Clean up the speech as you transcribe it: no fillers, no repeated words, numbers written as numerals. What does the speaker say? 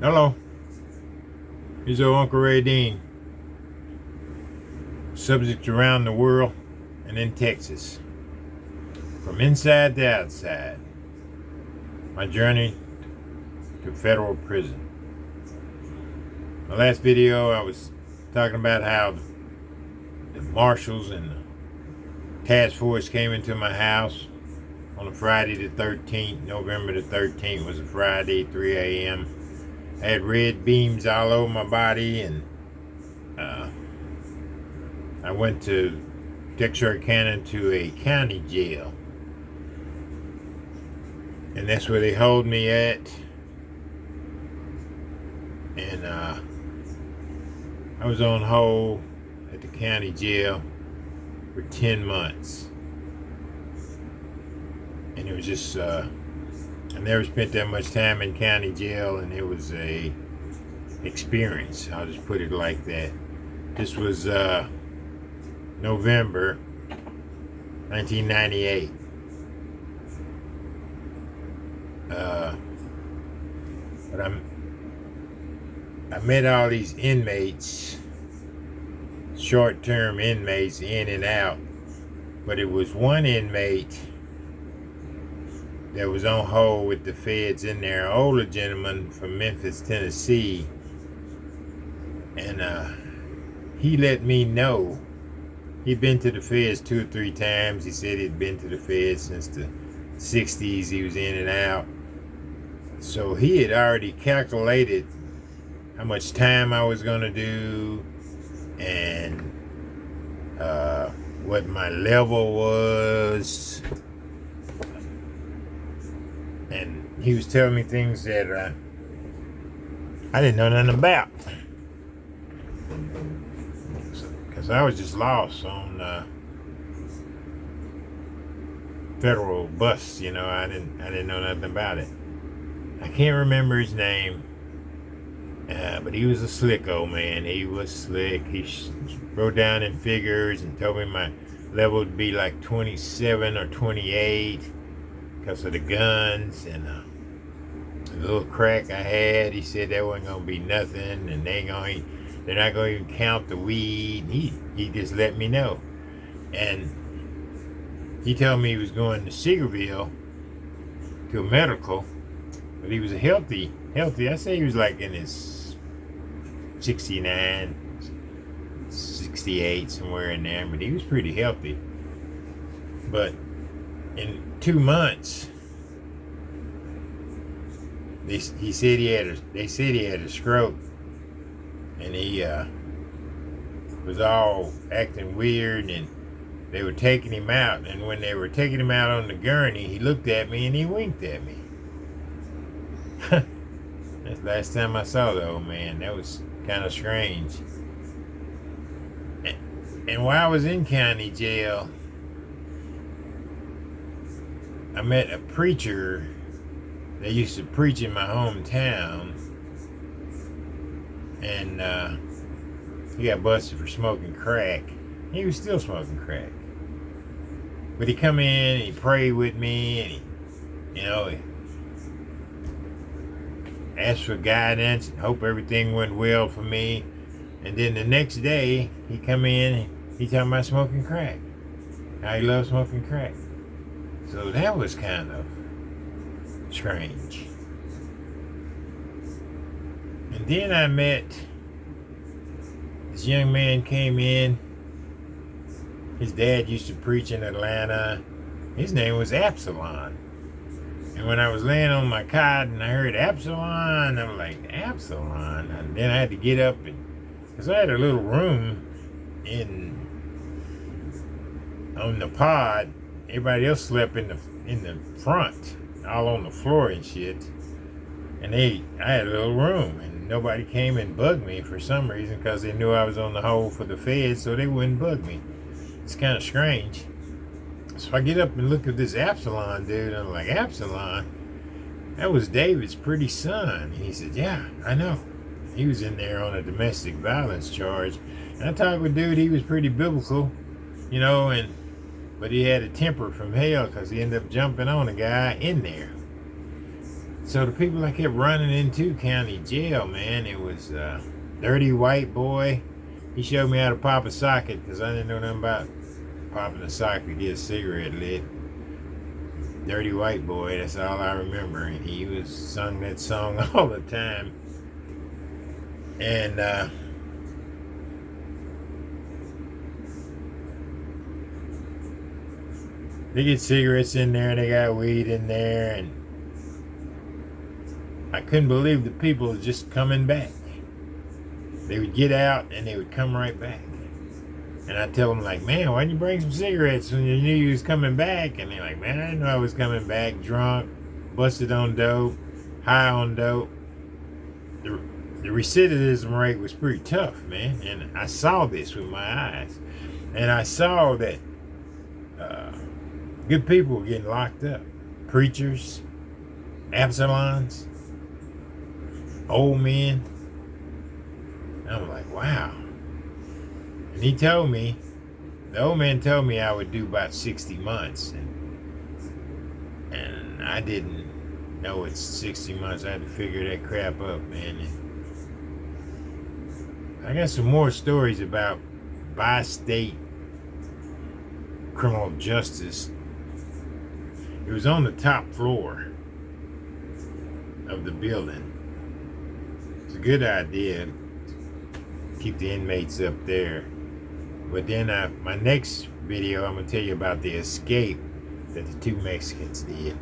Hello, here's your Uncle Ray Dean. Subject around the world and in Texas. From inside to outside. My journey to federal prison. My last video I was talking about how the marshals and the task force came into my house on a Friday the 13th. November the 13th was a Friday, 3 a.m. I had red beams all over my body, and I went to Texarkana to a county jail. And that's where they hold me at. And I was on hold at the county jail for 10 months. And it was just, I never spent that much time in county jail, and it was a experience. I'll just put it like that. This was November 1998. But I met all these inmates, short-term inmates, in and out. But it was one inmate that was on hold with the feds in there, an older gentleman from Memphis, Tennessee. And he let me know he'd been to the feds 2 or 3 times. He said he'd been to the feds since the 60s. He was in and out. So he had already calculated how much time I was going to do and what my level was. And he was telling me things that I didn't know nothing about. Because I was just lost on federal bus, you know. I didn't know nothing about it. I can't remember his name, but he was a slick old man. He was slick. He wrote down in figures and told me my level would be like 27 or 28 because of the guns and the little crack I had. He said that wasn't gonna be nothing, and they're not gonna even count the weed. He just let me know, and he told me he was going to Seagerville to a medical. But he was healthy. I say he was like in his 69, 68, somewhere in there. But he was pretty healthy. But in 2 months, they said he had a stroke, and he was all acting weird, and they were taking him out. And when they were taking him out on the gurney, he looked at me and he winked at me. That's the last time I saw the old man. That was kind of strange. And while I was in county jail, I met a preacher that used to preach in my hometown, and he got busted for smoking crack. He was still smoking crack, but he come in and he prayed with me, and he asked for guidance and hope everything went well for me. And then the next day, he come in and he talking about smoking crack. How he loves smoking crack. So that was kind of strange. And then I met this young man came in. His dad used to preach in Atlanta. His name was Absalom. And when I was laying on my cot and I heard Absalom, I'm like, Absalom? And then I had to get up, because I had a little room on the pod. Everybody else slept in the front, all on the floor and shit. And I had a little room, and nobody came and bugged me for some reason, because they knew I was on the hold for the feds, so they wouldn't bug me. It's kind of strange. So I get up and look at this Absalom dude, and I'm like, Absalom? That was David's pretty son. And he said, yeah, I know. He was in there on a domestic violence charge. And I talked with dude, he was pretty biblical, but he had a temper from hell, because he ended up jumping on a guy in there. So the people I kept running into county jail, man, it was a dirty white boy. He showed me how to pop a socket because I didn't know nothing about popping a socket to get a cigarette lit. Dirty white boy, that's all I remember. And he was sung that song all the time. And they get cigarettes in there, they got weed in there, and I couldn't believe the people just coming back. They would get out and they would come right back. And I tell them, like, man, why didn't you bring some cigarettes when you knew you was coming back? And they're like, man, I didn't know I was coming back. Drunk, busted on dope, high on dope. The recidivism rate was pretty tough, man. And I saw this with my eyes. And I saw that good people were getting locked up. Preachers, Absalons, old men. I'm like, wow. And he told me, the old man told me I would do about 60 months. And I didn't know it's 60 months. I had to figure that crap up, man. And I got some more stories about bi-state criminal justice. It was on the top floor of the building. It's a good idea to keep the inmates up there. But then my next video, I'm going to tell you about the escape that the two Mexicans did.